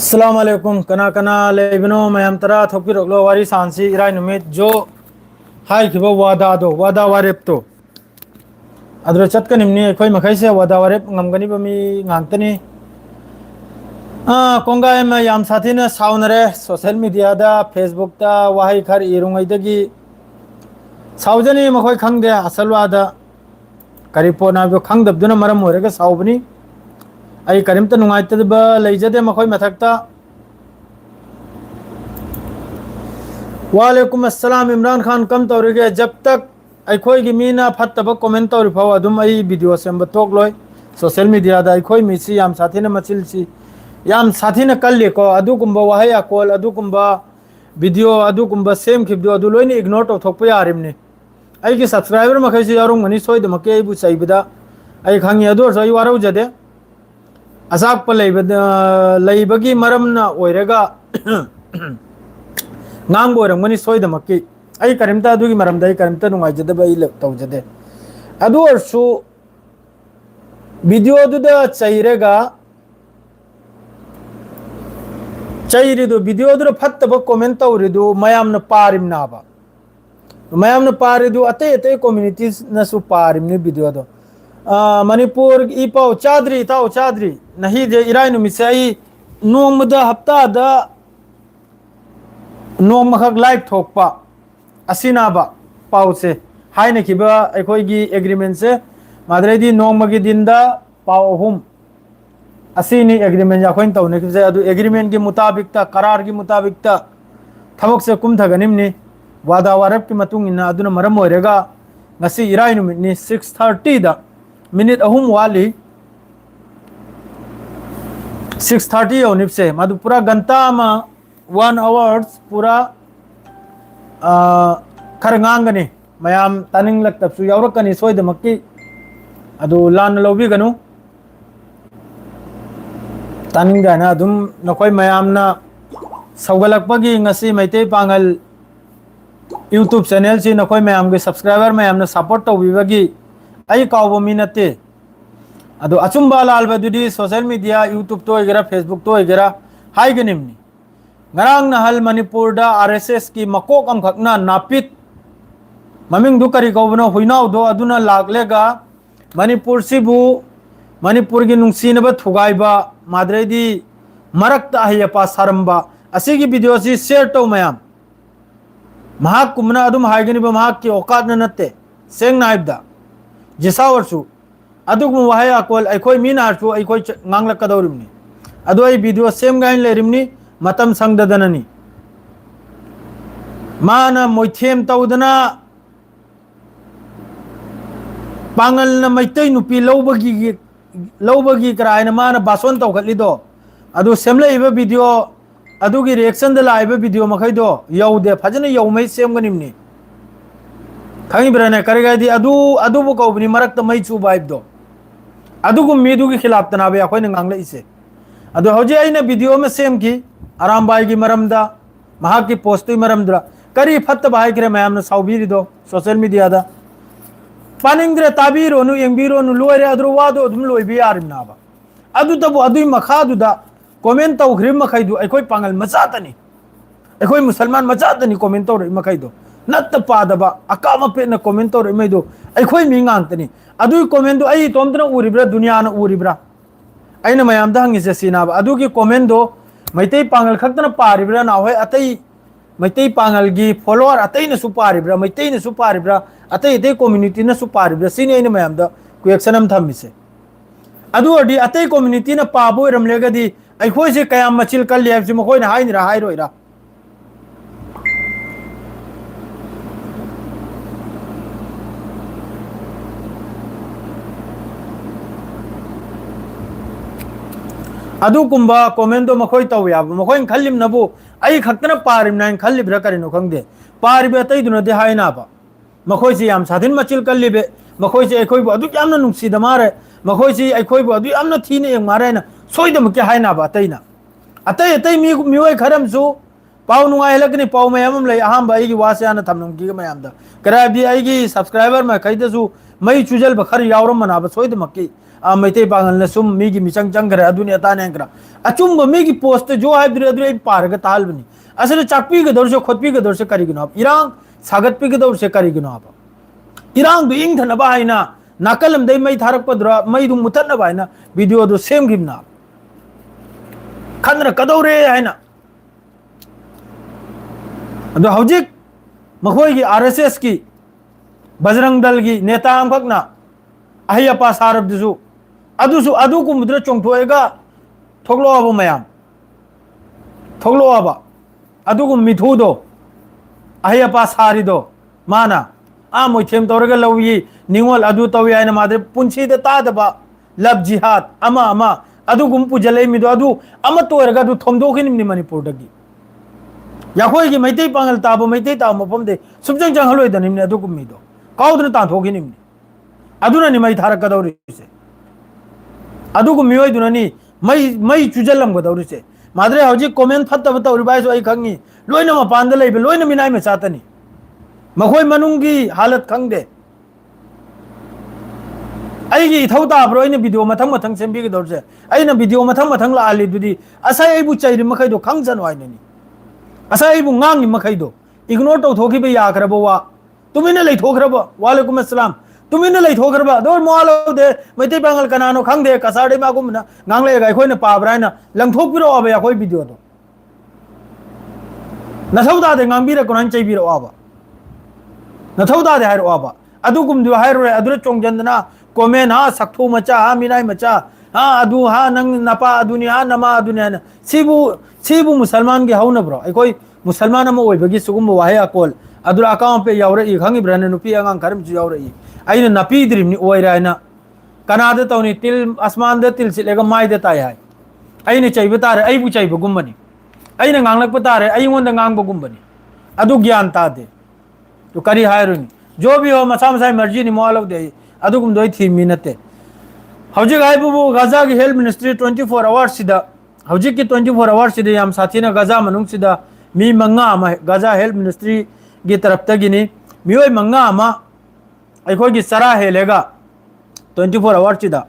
अस्सलामुअलैकुम कना कना लेबिनो मैम तरा थोपिरकलो वारी सांसी इराय नुमित जो हाई खिबो वादा वारेप तो अद्र चतकनिमनी अखोय मखैसे वादा वारेप ngamgani bami ngantani कोंगाय में याम साथी ने साउनरे सोशल मीडिया दा फेसबुक दा वाही खर इरुंगैदगी साउजनी मखोय खंगदे असलवादा करिपोना बो खंगदबदुना मरम होरेगा साउबनी आई करिमता नुंगाइतदबा लेजदे मखोय मथकता वालेकुम अस्सलाम इमरान खान कम तौरगे जब तक अखोई की मीना फत्तब कमेंट तौर फाव अदुम आई वीडियो सेम तोक लोय सोशल मीडिया दा अखोई मिसी याम साथी ने मचिलसी याम साथी ने कल लेको अदुकुंबा वाहे अकोल अदुकुंबा वीडियो अदुकुंबा सेम खिबदो अदु लोयने इग्नोर तो थोप यारिमने आई की सब्सक्राइबर मखैसी यारुंग मनी सोय दमके आई बु सैबदा आई खांगी अदु सै वारौ जदे असाक प लैबगी मरमना ओइरेगा ngang bo rang mani soi da makki ai karimta adu gi maram dai karimta nungai jade bai le tau jade adu arsu video du da chairega chairi do video du fatta ba comment tawri du mayam na parim na ba mayam na pari du ate communities na su parim ni video do manipur ipau chadri tau chadri nahi je irai nu misai nong da hafta da Nom मखक live थोकपा असिनाबा पाउ से हाइने किबा अखोइगी agreement से माद्रेदी नोम मगी दिनदा पाउ अहुम असिनी agreement याखोइन तौने किबजे अदु agreement के मुताबिकता करार के मुताबिकता थबक से कुमथगनिमनी वादा वारब की मतुंग इना अदुना मरम होरेगा ngasi irai numitni 6:30 da minute ahum wali 6:30 onipse madu pura ganta ma 1 hours पूरा खर ngang मैम तानिंग लग तब यावरकनी सोयदमक्की अदु लान लौबी गनु तानिंग गाना अदुम नखोय मैमना सौगलकपगी ngasi मैते पांगल YouTube चैनल सी नखोय मैम के सब्सक्राइबर मैमना सपोर्ट तौबीबगी आई कावबो मिनते अदु अचुंबा लालबदुदी सोशल मीडिया YouTube तो एगरा Facebook तो एगरा हाई गनिमनी ngarang nahal manipur da RSS ki makok am khakna napit maming du kari kawno huinau do aduna laglega manipur sibu manipur gi nungsi na ba thugai ba madre di marak ta hiya pa saramba asigi video si share to mayam mahak kumna adum haigani ba mahak ki aukat na natte seng naib da jisa warsu aduk mu wahaya akol aikoi mina arsu aikoi ngangla kadawrimni adu ai video same gain lerimni मतम संगदननी माना मोइथेम तौदना पांगल न मैतै नुपी लौबगी करायना माना बासोन तौखलिदो अदु सेमलेइबा video अदुगी reaction द लाइबा वीडियो मखैदो यौदे फजन यौमै सेमगनिमनी खंगिब्रने करगादी अदुबु कौबनी मरक्त मै चु बाइबदो अदुगु मेदुगी खिलाफ तनाबे अखोइन ngangle ise अदु हौजे आइना वीडियो में सेम की आराम बाई की मरमदा महा की पोस्टुई मरमद्रा करी फत्त बाई करे मैम ने साउबीरी दो सोशल मीडिया दा पानिंग्रे ताबीरो नु यंगबीरो नु लोरे अद्रो वादो दुम लोई बी आरिम नाबा अदु तबु अदुई मखादु दा कमेंट तौ ग्रिम मखैदु अखोई पांगल मचातनी अखोई मुसलमान मचातनी कमेंट तौ मखैदु नत्त पादबा अकाम पे न कमेंट तौ मैदो अखोई मिंगांतनी अदुई कमेंट दो आई तोमतना उरिब्रा दुनिया न उरिब्रा अइना मयाम दा हंगिसे सीनाबा अदुगी कमेंट दो मैतै पांगल खक्तना पारिब्रा ना होय अतै मैतै पांगल गी फॉलोअर अतै न सु पारिब्रा मैतै न सु पारिब्रा अतै अतै कम्युनिटी न सु पारिब्रा सिने इन मयाम द क्वेश्चन हम थमिसे अदु अडी अतै कम्युनिटी न पाबो रमलेगदी अखोय से कयाम मचिल कल लेब से मखोय न हाइन रा हाइ रोइरा अदुकुंबा कमेंटो मखोय तव याब मखोय खल्लिम नबु आई खक्तना पारिम नाइन खल्लिब्रा करिनो खंगदे पारिबे तै दुनो दे हाइना बा मखोय से याम सादिन मचिल कल्लिबे मखोय से अखोय अदु यामना नुंसी द मारे मखोय से अखोय अदु यामना थीने एक मारे ना सोइदम के हाइना बा तैना अतै मिवै खरमसु पाउ नुंगाय लकनी पाउ मयाम लै अहम बाई की वासे आना थमनुंग की मयाम द कराबी आई की सब्सक्राइबर में खैदसु मई चुजल बखर यावरम मनाब सोइद मक्की मैते पागल ने सुम मीगी मिचंग चंगरे अदुनि अताने अंकरा अचुम मीगी पोस्ट जो है दुरे दुरे पारग ताल बनी असल चाकपी के दौर से खोदपी के दौर से करीगिनो आप इरांग सागतपी के दौर से करीगिनो आप इरांग दो इंग थनबा हाइना नाकलम दे मई थारक पदरा मई दु मुतनबा हाइना वीडियो दो सेम गिमना खंद्र कदौरे हाइना अदो हौजिक मखोई की आरएसएस की बजरंग दल की नेता अमखकना अहियपा सारबदुसु अदुसु अदु को मुद्र चोंथोएगा थोगलो अब मयाम थोगलो अब अदु को मिथु दो अहियपा सारी दो माना मोई थेम तौरगा लवी निंगोल अदु तवी आइना मादे पुंसी दे तादबा लब जिहाद अमा अमा अदु गुम पुजले मिदो अदु अमा तोरगा अदु थोमदोखिन नि मणिपुर दगी याखोई की मैते पांगल ताबो मैते ता मफम दे सुबजंग जंग हलोय दनिम ने अदु गुम मिदो काउदन ता थोखिन नि अदुना नि मई थारक कदौरी से अदु गुम मियोय दुननी मई चुजलम गदौरी से मादरे हौजी कमेंट फत्तब तौरी बाइसो आई खंगी लोइना मपान लेबे लोइना मिनाय में चातनी मखोई मनुंगी हालत खंगदे अईगी इथौ ताब्रो अइना वीडियो मथंग मथंग सेम्बी के दौर से अइना वीडियो मथंग मथंग लाली दुदी असाय अइबु चैरि मखैदो खंगजन वाइननी असाय अइबु ngang मखैदो इग्नोर तौथोखिबे याखरबो वा तुमिने लैथोखरबो वालेकुम अस्सलाम तुमिने लैथोखरबा दौर मोआलो दे मैते बांगल कनानो खंगदे कसाडे मागुमना ngangle अखोइना पाब्राइना लंथोकबिरो आबे अखोइ वीडियो दो नथौदा दे ngangbीरे कोनन चैबिरो आबा नथौदा दे हाइरो आबा अदुगुम दु हाइरो अदुरे चोंगजंदना कमेंट हा सक्थु मचा हा मिनाय मचा हा अदु हा नंग नपा अदुनि हा नमा अदुनि सिबु मुसलमान के हौना ब्रो अखोइ मुसलमान अमा ओइबगी सुगुम वाहे अकोल अदुरा अकाउंट पे यावरे ई खंगी ब्रने नुपी अंगांग खरम जु यावरे ई अइना नपी द्रिमनि ओइरायना कनादे तौनी तिल आसमान दे तिल सिलेगा माइ दे ताय हाय अइने चैबे तारे अइबु चैबे गुम्बनी अइना nganglak तारे अइंगोंद ngang गुम्बनी अदु ज्ञान तादे तो करी हायरुनी जो भी हो मसा मसा मर्जी नि मोआलो दे अदु गुम दोई थी मिनते हौजी गायबु गजा की हेल्थ मिनिस्ट्री 24 आवर्स सिदा हौजी की 24 आवर्स सिदा याम साथीना गजा मनुंग सिदा मी मंगा अमा गजा हेल्थ मिनिस्ट्री की तरफ तगिनी मियोय मंगा अमा अखोई की सरा हेलेगा 24 आवर्स सिदा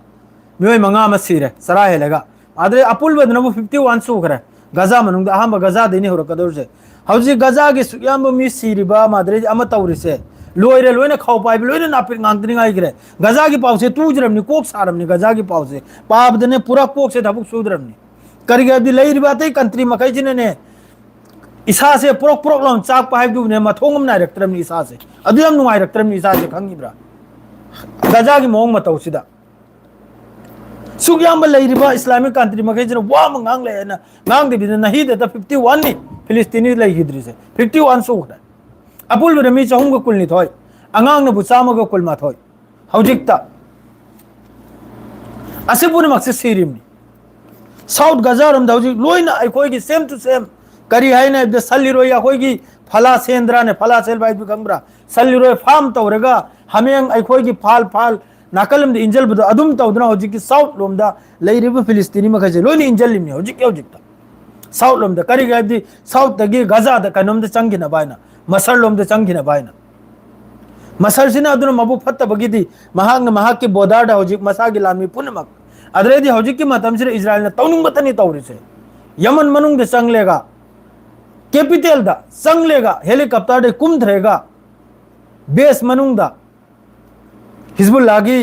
मियोय मंगा अमा सिरे सरा हेलेगा आदरे अपुल बदनबु 51 सुखरे गजा मनुंग अहम गजा देनी हो रकदर से हौजी गजा की सुयाम मी सिरिबा मादरे अमा तौरिसे लोइरे लोइने खाउ पाइबे लोइने नापिर nganगतनी आइगरे गजा की पाउसे तुजरमनी कोक सारमनी गजा की पाउसे पाबदने पूरा कोक से धबुक सुदरमनी करिगे अदि लैरिबातै कंट्री मखैजिने ने इसा से पुरक लम चाक पाइबदुने मथोंगम नाइरक्तरमनी इसा से अदुयम नुंगाइरक्तरमनी इसा से खंगिब्रा गजा की मोंग मतौसिदा सुग्याम लैरिबा इस्लामिक कंट्री मखैजिने वाम ngang लेना ngang दे बिना नहीं देता 51 नि फिलिस्तीनी लैहिद्री से 51 सुखदा अपुल रमी चहुंग कुलनी थोय अंगांग नबु चामग कुल मा थोय हौजिकता असिपुन मक्से सिरिमनी साउथ गजारम दौजी लोइना अखोय की सेम टू सेम करी हाइना द सल्लिरोय अखोय की फला सेंद्रा ने फला सेल बाइ बिकंब्रा सल्लिरोय फार्म तौरगा हमें अखोय की फाल नाकलम द इंजल बद अदुम तौदना हौजिक की साउथ लोमदा लैरिबा फिलिस्तीनी मखजे लोइनी इंजल लिमनी हौजिकता साउथ लोमदा करी गायदी साउथ तगी गजा द कनम द चंगिना बायना मसल लोम दे चंगिना बायना मसल सिना अदुना मबु फत्त बगिदी महांग महाक के बोदाड हौजिक मसागी लामी पुनमक अदरेदी हौजिक की मतम से इजराइल ने तौनुंग बतनी तौरी से यमन मनुंग दे संग लेगा कैपिटल दा संग लेगा हेलीकॉप्टर दे कुम धरेगा बेस मनुंग दा हिजबुल्लाह की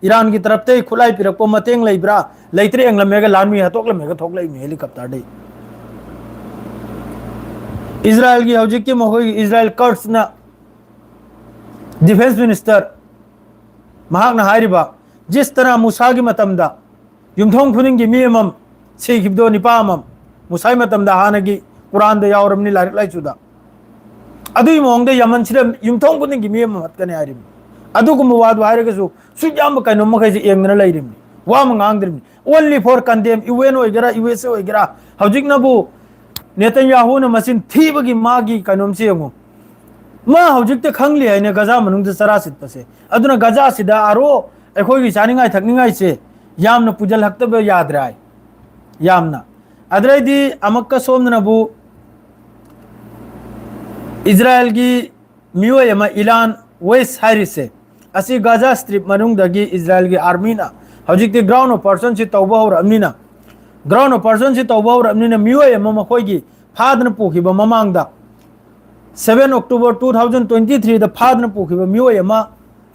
ईरान की तरफ ते खुलाई पिरको मतेंग लैब्रा लैत्रे एंगलमेगा लामी हतोक लमेगा थोक लै हेलीकॉप्टर दे इजराइल की हौजिक की महोई इजराइल कर्ट्स ना डिफेंस मिनिस्टर महाकना हारिबा जिस तरह मूसा की मतमदा युमथोंग खुनिंग की मियमम सिखिबदो निपामम मूसा मतमदा हानगी कुरान दे यावरमनी लारिक लाइचुदा अदुई मोंगदे यमन सिरम युमथोंग खुनिंग की मियमम हतकने हारिम अदुगुम वाद हारगसु सुजाम कैनो मखैसे एंगना लैरिम वाम nganगद्रिम ओनली फॉर कंडेम यूएन ओइगरा यूएसए ओइगरा हौजिक नबु नेतन्याहू ने मसिन थीबगी मागी कनोम सेमु मा हौजिक ते खंगली है ने गजा मनुंग दे सरासित पसे अदुना गजा सिदा आरो अखोई की चानिंगाय थकनिंगाय से यामना पुजल हक्तबे याद राय यामना अदरेदी अमक्का सोमनबु इजराइल की मियो यमा इलान वेस हारिस से असी गाजा स्ट्रिप मनुंगदगी इजराइल की आर्मी ना हजिकती ग्राउंड ऑपरेशन से तौबा हौरबनिना ग्राउंड ऑपरेशन से तौबा हौरबनिना मियोय अमा मखोयगी फादन पुखिबा ममांगदा 7 अक्टूबर 2023 दा फादन पुखिबा मियोय अमा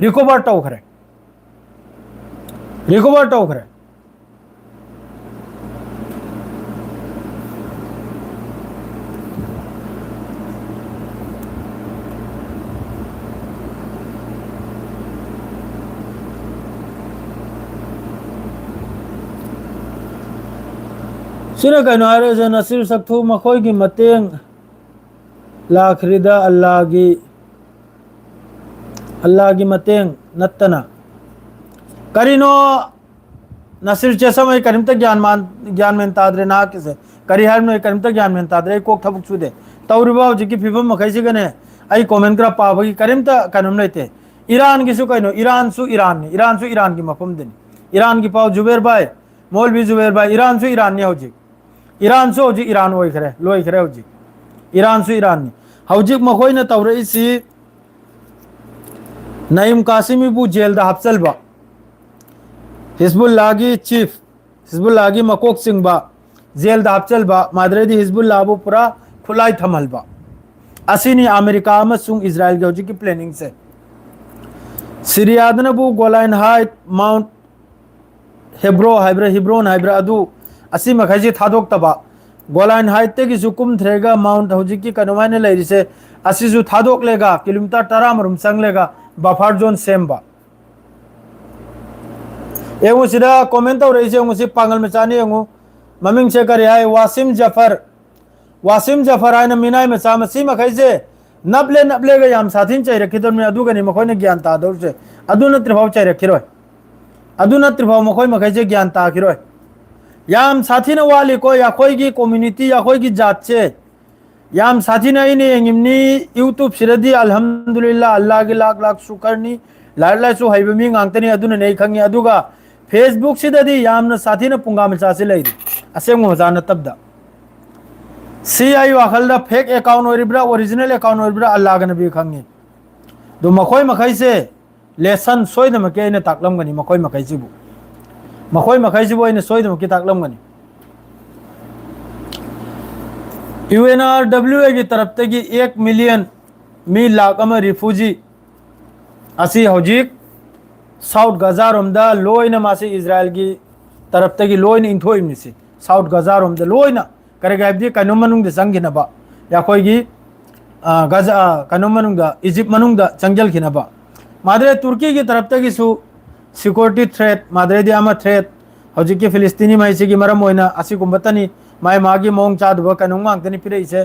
रिकवर तौखरे सिना कनो हारे से नसीर सक्थु मखोय की मतेंग लाखरिदा अल्लाह की मतेंग नत्तना करिनो नसीर चेसम करीम तक ज्ञान में तादरे ना किसे करी हार में करीम तक ज्ञान में तादरे कोक थबुक सुदे तौरिबा हजिकी फिबम मखैसी गने आई कमेंट करा पाबगी करीम तक कनुम लेते ईरान की सु कनो ईरान सु ईरान की मफहम देनी ईरान की पाव जुबैर भाई मौलवी जुबैर भाई ईरान सु ईरान ने हजिक ईरान सु हजिक ईरान होई खरे लोई खरे हजिक ईरान सु ईरान ने हजिक मखोय न तौरइसी नईम कासिमी बु जेल दा हफ्सलबा हिजबुल्लाह की चीफ हिजबुल्लाह की मकोक सिंहबा जेल दा हफ्सलबा मादरेदी हिजबुल्लाह बु पूरा खुलाई थमलबा असीनी अमेरिका अमसुंग इजराइल के हजिक की प्लानिंग से सीरियादन बु गोलान हाइट माउंट हिब्रोन हाइब्रा अदु असी मखैजी थादोक तबा गोलान हाइट ते की सुकुम थ्रेगा माउंट हजिक की कनवाने लेरिसे असीजु थादोक लेगा किलोमीटर 10 मरुम संग लेगा बफर जोन सेमबा एगो सिदा कमेंट और ऐसे एगो पागल मचानी एगो ममिंग से करे है वासिम जफर आयन मिनाय मचा मसी मखैसे नबले गा याम साथिन चाहि रखी तो मैं अदु गनी मखोय ने ज्ञान ता दौर से अदु न त्रिभाव चाहि रखिरोय अदु न त्रिभाव मखोय मखैसे ज्ञान ता किरोय याम साथी न वाली को या कोई की कम्युनिटी या कोई की जात से याम साथी न इने यंगिमनी यूट्यूब सिरदी अल्हम्दुलिल्लाह अल्लाह की लाख लाख शुक्रनी लाइला सु हाइबमी गांगतनी अदुन नहीं खंगी अदुगा फेसबुक सिददी याम न साथी न पुंगा मचा से लई असेम मजान तबदा सीआई वाखलदा फेक अकाउंट ओरिब्रा ओरिजिनल अकाउंट ओरिब्रा अल्लाह का नबी खंगी दो मखोय मखै से लेसन सोयदम के ने ताकलम गनी मखोय मखैसिबु ने सोयदम के ताकलम गनी UNRWA की तरफ से 1 मिलियन मी लाख अम रिफ्यूजी असी हजिक साउथ गजा रोमदा लोइन मासे इजराइल की तरफ से लोइन इंथोइम से साउथ गजा रोमदा लोइन करेगा हबदी कनो मनुंग संगिनबा या कोई की गजा कनो मनुंग इजिप्ट मनुंग चंगल खिनबा मादरे तुर्की की तरफ से सु सिक्योरिटी थ्रेट मादरे दियामा थ्रेट हजिक की फिलिस्तीनी माइसी की मरम होइना असी कुंबतनी माय मागी मोंग चादब कनो गांगतनी पिरइसे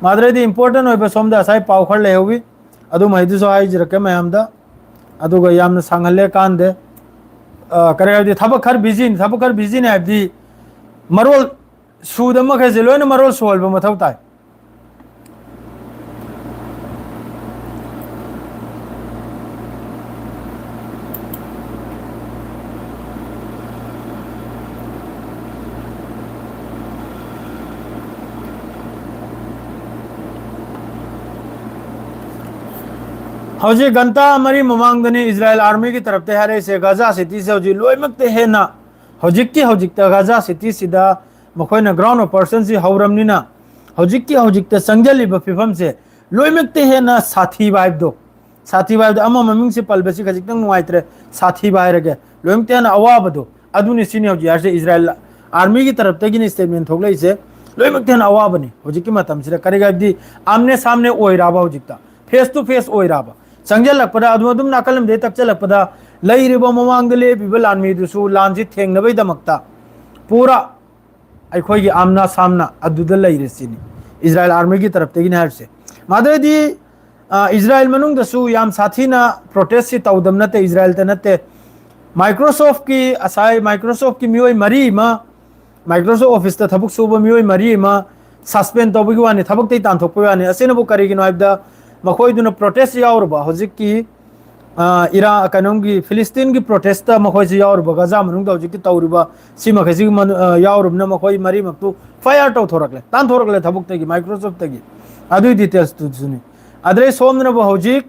मादरे दी इंपोर्टेंट होइबा सोमदा साइ पाव खर लेहोबी अदु मैदु सो हाइ जरके मयमदा अदुगा यामना सांगले कांदे करेगा दी थबक खर बिजी ने हबदी मरोल सूदम मखैसे लोइन मरोल सोल्ब मथौ ताइ हौजी गंता मरी ममांगदनी इजराइल आर्मी की तरफ से हारे से गजा सिटी से हौजी लोइमकते है ना हौजिकते गजा सिटी सिदा मखोयना ग्राउंड ऑपरेशन से हौरमनिना हौजिकते संजलिब फिफम से लोइमकते है ना साथी वाइब दो अमा ममिंग से पलबसी खजिकतंग नुआइत्रे साथी बायरगे लोइमकते ना अवाबदो अदुनि सिनी हौजी यार से इजराइल आर्मी की तरफ से गिन स्टेटमेंट थोगले से लोइमकते ना अवाबनी हौजिकी मतम से करेगा दी आमने सामने ओइराबा हौजिकता फेस टू फेस ओइराबा संजलपदा अदुम नाकलम दे तकचलपदा लैरिबा ममांग लेबिबा लानमीदुसु लानजि थेंगनबैदमक्ता पूरा अखोई आमना सामना अदुदा लैरेसिनी इजराइल आर्मी की तरफ तेगिन हार से मादरेदी इजराइल मनुंगदसु याम साथीना प्रोटेस्ट से तौदम नते इजराइल ते नते माइक्रोसॉफ्ट की मियोय मरी मा माइक्रोसॉफ्ट ऑफिस ता थबुक सुबा मियोय मरी मा सस्पेंड तौबगी वानी थबुक तै तानथोकपय वानी असेनबु करिगिनो हाइबदा मखोयदुना प्रोटेस्ट यावरबा हजिककी इरान कनोंगी फिलिस्तीन की प्रोटेस्ट मखोय यावरबा गजा मनुंगदा हजिककी तौरिबा सिमखैसि यावरबना मखोय मरी मक्तु फायर तौथोरकले तानथोरकले थबुकतगी माइक्रोसॉफ्ट तगी अदुई डिटेल्स तुसुनी अदरे सोमनबा हजिक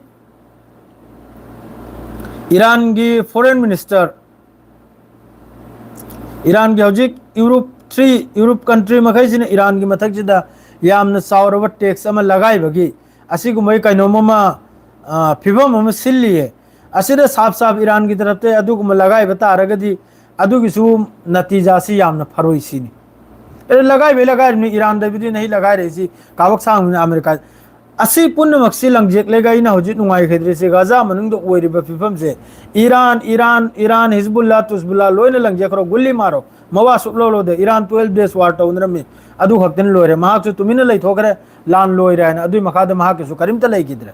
ईरान की फॉरेन मिनिस्टर ईरान की हजिक यूरोप कंट्री मखैसिन ईरान की मथक्सिदा यामना चावरब टैक्स अमा लगाइबगी असिगुमै कैनोममा फिबम अमा सिल्लिए असिदा साफ साफ ईरान की तरफ से अदुगुम लगाइब तारगदी अदुगिसु नतीजासी यामना फरोइसिनी लगाइबे ईरान दबिदी नहीं लगाइ रेसी काबक सांग अमेरिका असी पुनमक्सी लंगजेकलेगा इना हजिक नुंगाइ खेद्रेसे गाजा मनुंग ओइरिबा फिफम से ईरान हिजबुल्ला तुजबुल्ला लोइन लंगजेखरो गुल्ली मारो मवा सुपलो दे ईरान 12 डेज वार तौनरमी अदु खक्तन लोरे महाकसु तुमिन लैथोखरे लान लोइरे है अदु मखाद महाकसु करिमता लैकिद्रे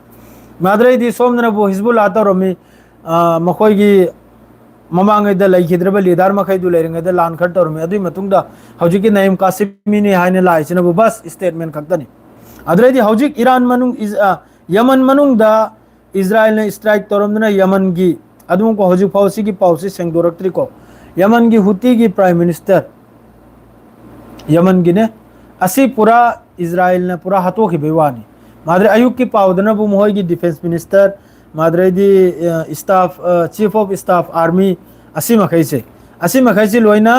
माद्रैदी सोमनबु हिजबुल्ला तौरमी मखोइगी ममांगैद लैखिद्रबा लीडर मखैदु लेरिंगैद लान खर तौरमी अदु मतुंगदा हजिकी नईम कासिमिनी हाइने लाइसिनबु बस स्टेटमेंट खक्तनी अदरैदी हौजिक ईरान मनुंग यमन मनुंग दा इजराइल ने स्ट्राइक तौरमदना यमन की अदुम को हौजिक फाउसी की पाउसी सेंगदोरक्त्री को यमन की हुती की प्राइम मिनिस्टर यमन की ने असी पूरा इजराइल ने पूरा हाथों की बेवानी मादरे अयुक की पाउदना बु मोहई की डिफेंस मिनिस्टर मादरेदी staff chief of staff army असी मखैसे लोइना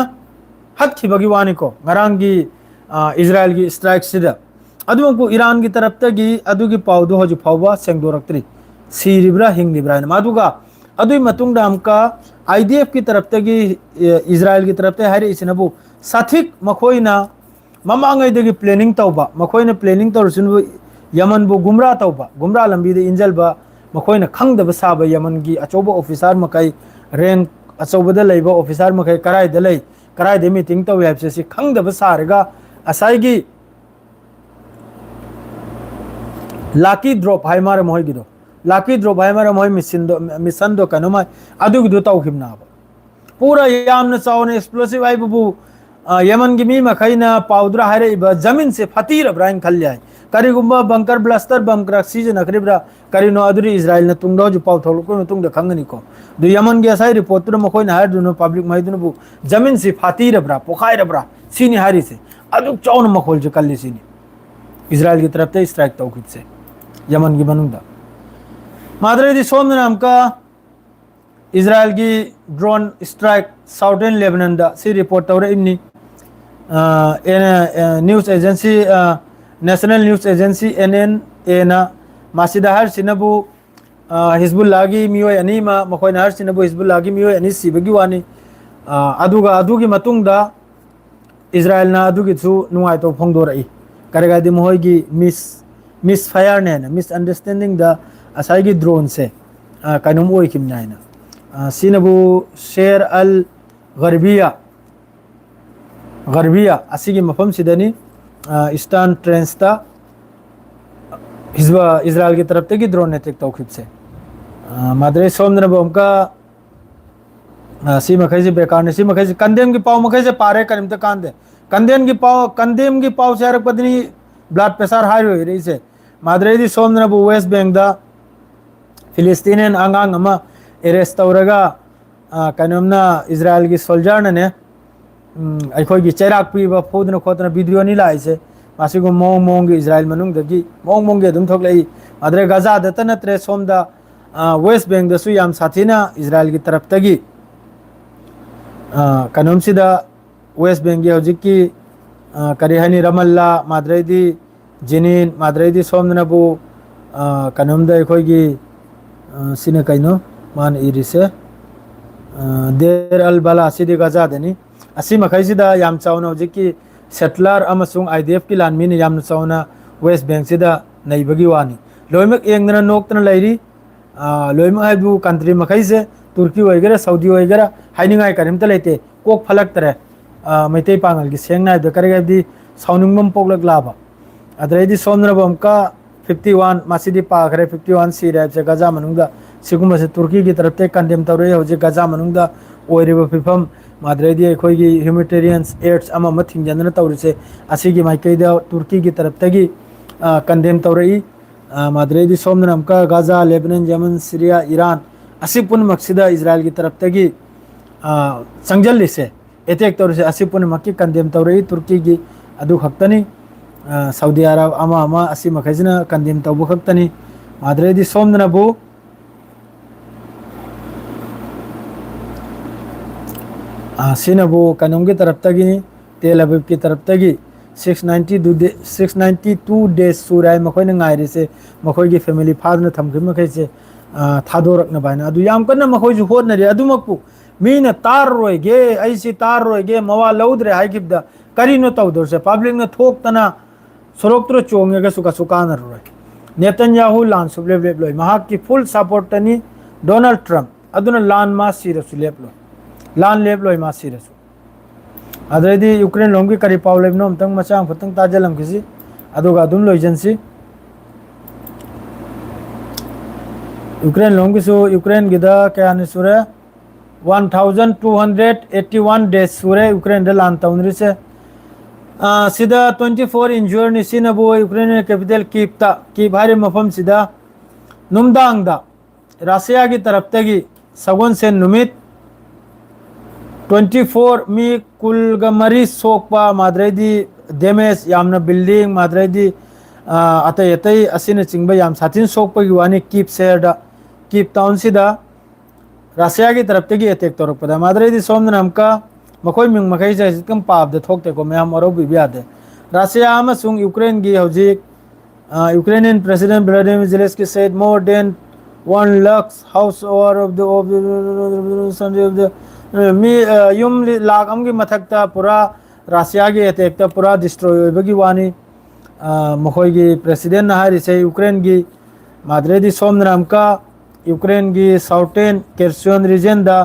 हत की बगिवानी को ngaraang की इजराइल की स्ट्राइक सिदा अदुमको ईरान की तरफ तगी अदुगी पाउदो हजु फाउबा सेंगदोरक्त्री सीरिब्रा हिंगलिब्रा मादुगा अदुई मतुंगदा हमका आईडीएफ की तरफ तगी इजराइल की तरफ ते हारे इसनबु साथिक मखोइना ममांगैदगी प्लानिंग तौबा मखोइना प्लानिंग तौरसिनबु यमन बु गुमरा लंबी दे इंजलबा मखोइना खंगदब साबा यमन की अचोबा ऑफिसर मकै रैंक अचोबदा लैबा ऑफिसर मकै कराइदे मीटिंग तौ याबसे खंगदब सारगा असाइगी लाकी ड्रॉप हाई मारे मोहि गिदो लाकी ड्रॉप हाई मारे मोहि मिशन दो कनुमा अदुगिदो तौखिमना पूरा यामना चावना एक्सप्लोसिव आई बबू यमन की मी मखैना पाउद्रा हारे जमीन से फतीर ब्राइन खल्याय करिगुम्बा बंकर ब्लास्टर बम क्रक सीजन अखरिब्रा करिनो अदुरी इजराइल न तुंगदो जु पाउ थोलको तुंगद खंगनी को दु यमन के असाई रिपोर्ट न मखोइना हार दुनो पब्लिक मैदुनो बु जमीन से फतीर ब्रा पोखाइर ब्रा सीनी हारी से अदु चौन मखोल जो कल्ली सीनी इजराइल की तरफ से स्ट्राइक तौखिद से यमन की मनुंदा मादरेदी सोम नाम का इजराइल की ड्रोन स्ट्राइक साउथर्न लेबनान दा सी रिपोर्ट तौर इमनी news agency national news agency NNA ना मासिदा हर सिनबु हिजबुल्लाह की मियोय अनीमा मखोइना हर सिनबु हिजबुल्लाह की मियोय अनी सिबगी वानी अदुगी मतुंगदा इजराइल ना अदुगी सु नुंगाइ तो फोंगदोरई करेगादी मोहय की मिस फायर ने मिसअंडरस्टैंडिंग द असाई की ड्रोन से कनुम ओइ किमनाइना सिनबु शेर अल गरबिया असिगी मफम सिदनी ईस्टर्न ट्रेंसता हिजबा इजराइल की तरफ ते की ड्रोन ने टेक तौखिब से मादरे सोमन बम का सी मखैसे बेकार ने सी मखैसे कंदेम की पाव मखैसे पारे करिम त कांदे कंदेम की पाव से हरक पत्नी ब्लड प्रेशर हाई हो रही से मादरेदी सोमन बु वेस्ट बैंक दा फिलिस्तीनियन आंगांग अमा एरेस्ट तौरगा कनमना इजराइल की सोल्जर ने अखोई चैराक पीब फौदन खोतना वीडियो नि लाइसे मासिगो मोंग इजराइल मनुंग दगी मोंग अदुम थोकलई मादरे गाजा दत नत्रे सोमदा वेस्ट बैंक दसु याम साथीना इजराइल की तरफ तगी कनमसिदा वेस्ट बैंक की हजिक की करिहानी रमल्ला मादरेदी जिनीन मादरेदी सोमनबु कनमदा अखोई सिने कैनो मान इरिसे देर अल बला सिदि गाजा देनी असी मखैसिदा याम चावना हजिकी सेटलर अमसुंग आईडीएफ की लानमी ने याम चावना वेस्ट बैंक सिदा नैबगी वानी लोइमक एंगना नोक्तना लैरी लोइमक हाइबु कंट्री मखैसे तुर्की वगैरह सऊदी वगैरह हाइनिंगाय करिमता लेते कोक फलक तरे मैतै पांगल की सेंगना द करेगदी साउनिंगम पोगलक लाबा अदरैदी सोमनबम का 51 मासिदी पाखरे 51 सी रैप से गजा मनुंगदा सिगुम से तुर्की की तरफ ते कंडेम तौरे होजे गजा मनुंगदा ओइरिबो फिफम मादरेदी अखोई ह्यूमैनिटेरियंस एड्स अमा मथिंग जनना तौरसे असिगी माइकैदा तुर्की की तरफ तगी कंडेम तौरई मादरेदी सोमनम का Gaza Lebanon Yemen Syria Iran असिपुन मक्सिदा इजराइल की तरफ तगी संजल से एतेक तौर से असिपुन मक्की कंडेम तौरई तुर्की की अदु खक्तनी सऊदी अरब अमा असी मखैजना कंडेम तौबु खक्तनी मादरेदी सोमनबु सिनबो कनम की तरफ तगी तेल अबीब की तरफ तगी 692 डेज सूराय मखोय ngairi se मखोय की फैमिली फादर थमखि मखै से थादोरक न बायना अदु याम कन्न मखोय जु होत नरि अदु मकु मीन तार रोयगे ऐसी तार रोयगे मवा लौद्रे हाइगिबदा करिनो तौदोर से पब्लिक न थोक तना सोरोक्त्रो चोंगेगा सुका सुकान रोय नेतन्याहू लान सुबलेब लोय महाक की फुल सपोर्ट तनी डोनाल्ड ट्रम्प अदुना लान मा सिरसु लेब लोय लान लेब लोय मा सिरसु अदरेदी यूक्रेन लोम की करी पाव लेबनो तंग मचांग फतंग ताजलम किसी अदुगा अदुन लोय एजेंसी यूक्रेन लोम की सु यूक्रेन गिदा क्या ने सुरे 1281 डेज सुरे यूक्रेन द लान ताउनरी से सिदा 24 इंजूर नि सिनबो यूक्रेन कैपिटल कीपता की भारी मफम सिदा नुमदांगदा रशिया की तरफ तगी सगुन से नुमित 24 मी कुलगमरी सोकपा माद्रेदी डेमेज यामना बिल्डिंग माद्रेदी अतय अतय असिन चिंगबा याम साथिन सोकपगी वानी कीप शेयरदा कीप टाउन सिदा रशिया की तरफ तगी अटैक तोरपदा माद्रेदी सोमना हमका मखोय मिंग मखै जे कम पाप द थोकते को मैं मरो बिबियादे रशिया अमसुंग यूक्रेन की हौजिक Ukrainian president Vladimir Zelensky said more than 1 lakh house over of the मी युम लाख अमगी मथकता पूरा रशिया की अटैक ता पूरा डिस्ट्रॉय होबगी वानी मखोय की प्रेसिडेंट हारि से यूक्रेन की माद्रेदी सोमनाम का यूक्रेन की साउथर्न केर्सन रीजन दा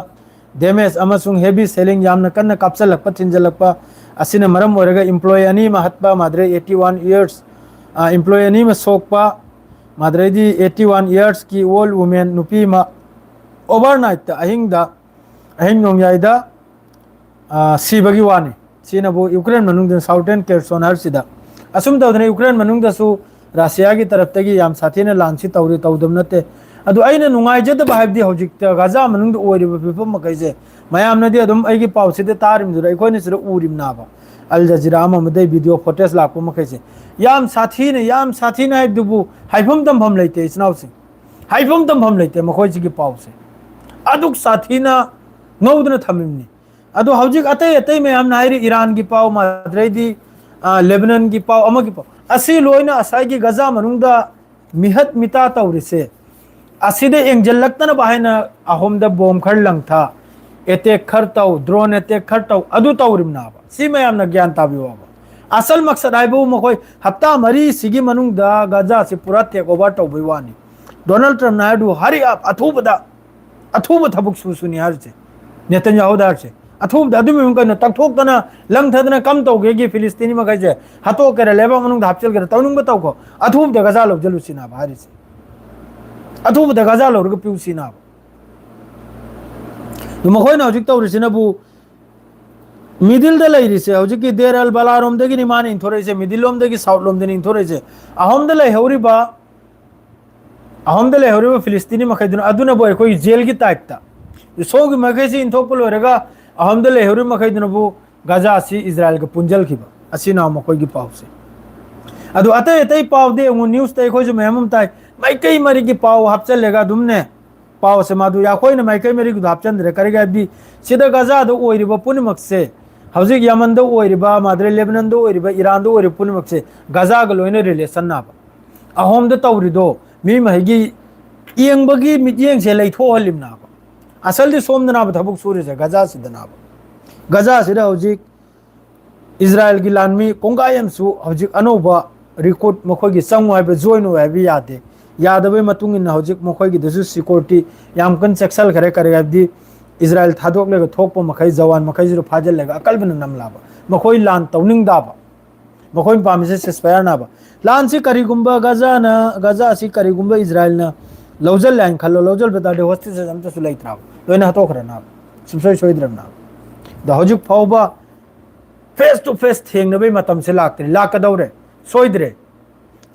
डेमेज अमसुंग हेवी सेलिंग यामना कन्न कापसलक थिंजलक असिना मरम ओरगा एम्प्लॉय अनि महत्पा माद्रे 81 इयर्स एम्प्लॉय अनि म सोकपा माद्रेदी 81 इयर्स की ओल्ड वुमेन नुपी मा ओवरनाइट अहिंग नोंयाइदा सिबगी वानी सिनबो यूक्रेन मनुंग साउथर्न केर्सन हरसिदा असुम तौदने यूक्रेन मनुंग दसु रशिया की तरफ तगी याम साथीने लांसी तौरी तौदम नते अदु आइना नुंगाइजद बाहाबदी हौजिक गाजा मनुंग ओरिबा पिफम मकैजे मयामनदी अदुम आइगी पाउसिदे तारिम जुरा इखोनि सिर उरिम नाबा अल जजीरा ममदे वीडियो फोटोस लाको मकैजे याम साथीने हाइदुबु हाइफम तमफम लेते इचनाउसि हाइफम तमफम लेते मखोइजिगी पाउसे अदुक साथीना नौदना थमिमनी अदु हौजिक अतै अतै मयाम नाइरि ईरान की पाउ माद्रेदी लेबनान की पाउ अमगी पाउ असि लोइना असाइगी गजा मनुंगदा मिहत मिता तौरिसे असिदे एंजलक्तना बाहेना अहोमदा बोम खर लंगथा एटेक खर तौ ड्रोन एटेक खर तौ अदु तौरिमनाबा सि मयामना ज्ञान ताबिवाबा असल मकसद आइबो मखोय हप्ता मरी सिगी मनुंगदा गजा से पूरा टेक ओवर तौबिवानी डोनाल्ड ट्रम्प नायडू हरि अथुब थबुक सुसुनी हरसे नेतन्याहू दारसे अथुब अदु मिम कन तकथोकतना लंगथदना कम तौगेगी फिलिस्तीनी मखैजे हतो करे लेबा मनुंग हापचल करे तौनुंग बताउको अथुब the Gaza low जलुसिना भारिसे अथुब the Gaza लो रग पिउसिना मखोयना हौजिक तौरिसिनबु मिडिल द लैरिसे हौजिक देर अल बलारोम दगी निमान इंथोरैसे मिडिल लोम दगी साउथ लोम दनी इंथोरैसे अहोम द लैहौरिबा फिलिस्तीनी मखैदुना अदुना बोय कोई जेल की टाइपता सोगी मखैसे इंथोकल होरगा अहोम द लैहौरि मखैदुनबु गजा असि इजराइल का पुंजल खिबा असिना मखोय की पाउसे अदु अतै अतै पाव दे न्यूज तै खोज मेहमम ताई माइकई मरी की पाव हापचलेगा दुमने पाव से मादु या कोई न माइकई मरी की हापचंद्रे करेगा भी सिदा गजा दो ओइरिबा पुनिमक से हौजिक यमन दो ओइरिबा माद्रे लेबनान दो ओइरिबा ईरान दो ओइरि पुनिमक से गजा ग लोइने रिलेशन नाबा अहोम द तौरिदो मी महिगी इयंबगी मियंग से लैथो हलिम नाबा असल दि सोम दनाबा थबुक सूरे से गजा सिदनाबा गजा सिदा हौजिक इजराइल की लानमी कोंगायम सु हौजिक अनोबा रिकॉर्ड मखोगी संग हाइबे जॉइन हाइबे यादे यादबे मतुंग इन हौजिक मखोगी दसु सिक्योरिटी याम कन सेक्सल करे करेगाबदी इजराइल थादोक लेगा थोकपो मखै जवान मखै जिरो फाजल लेगा अकलबन नमलाबा मखोई लान तौनिंग दाबा मखोई पामिसे सेस्पायर नाबा लान से करिगुंबा गजा से करिगुंबा इजराइल ना लौजल लाइन खल्लो लौजल बताडे होस्ति से जमता सुलाई त्राव लोइना हतोखरना सुसोय सोइद्रमना द हौजिक फावबा फेस टू फेस थेंगनबे मतम से लाक्तरी लाकदौरे सोइद्रे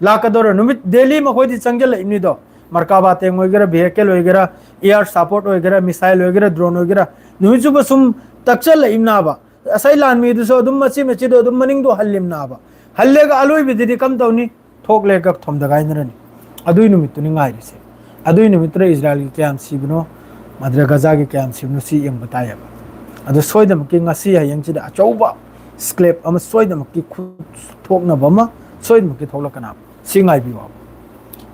लाकदौरे नुमित डेली मखोइदि चंगल इनिदो मरकाबा तेंग वगैरह व्हीकल वगैरह एयर सपोर्ट वगैरह मिसाइल वगैरह ड्रोन वगैरह नुमित सुब सुम तक्चल इमनाबा असै लान मी दुसो दुम मची मची दो दुम मनिंग दो हल्लिमनाबा हल्लेगा अलोय बिदिदि कम तौनी थोक लेका थोम दगाइनरनी अदुइ नुमित तुनि ngaइरिसे अदुइ नुमित रे इजराइल की क्याम सिबनो मद्रे गजा की क्याम सिबनो सी यम बताया अदो सोइदमकी ngasi hayangchida achauba sclap ama soidamaki thokna bama soidamaki tholakana singai biwa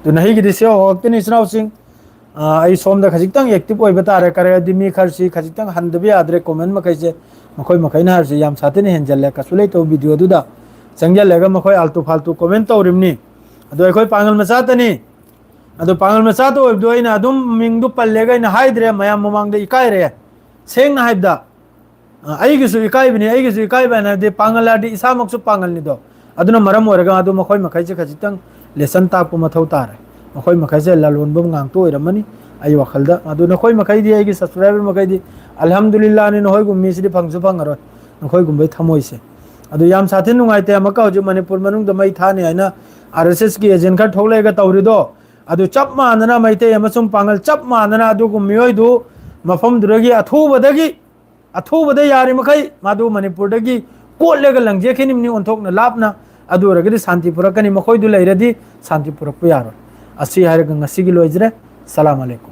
to nahi gi disyo hokten isnau sing ai somda khajitang active oi batare kare dimi kharsi khajitang handabi adre comment makai je makhoi makai na harsi yam satene henjalle kasule to video duda changjal lega makhoi altu faltu comment tawrimni ado khoi pangal macha tani ado pangal macha to do ina adum mingdu pallega ina haidre mayam mamangda ikai re seng na haibda aigisu ikai bini aigisu ikai bana de pangaladi isamaksu pangal ni do aduna maram oraga adu makhoi makai je khajitang lesson ta pu mathau tare makhoi makai je lalon bum ngang to iramani ai wakhalda adu nakhoi makai di ai gi subscriber makai di alhamdulillah ni noi gum misri phangsu phangaro nakhoi gum bai thamoi se adu yam sathin nungai te amaka hoju manipur manung da mai thani aina RSS ki agent kha tholai ga tawri do adu chap manana mai te amasung pangal chap manana adu gum mioi du mafam duragi athu bada yari makai madu manipur dagi kolle ga langje khinim ni onthok na lapna adu ragadi santi purakani makhoi du lairadi santi purak pu yaro asi har ga ngasi gi loijre salam alaikum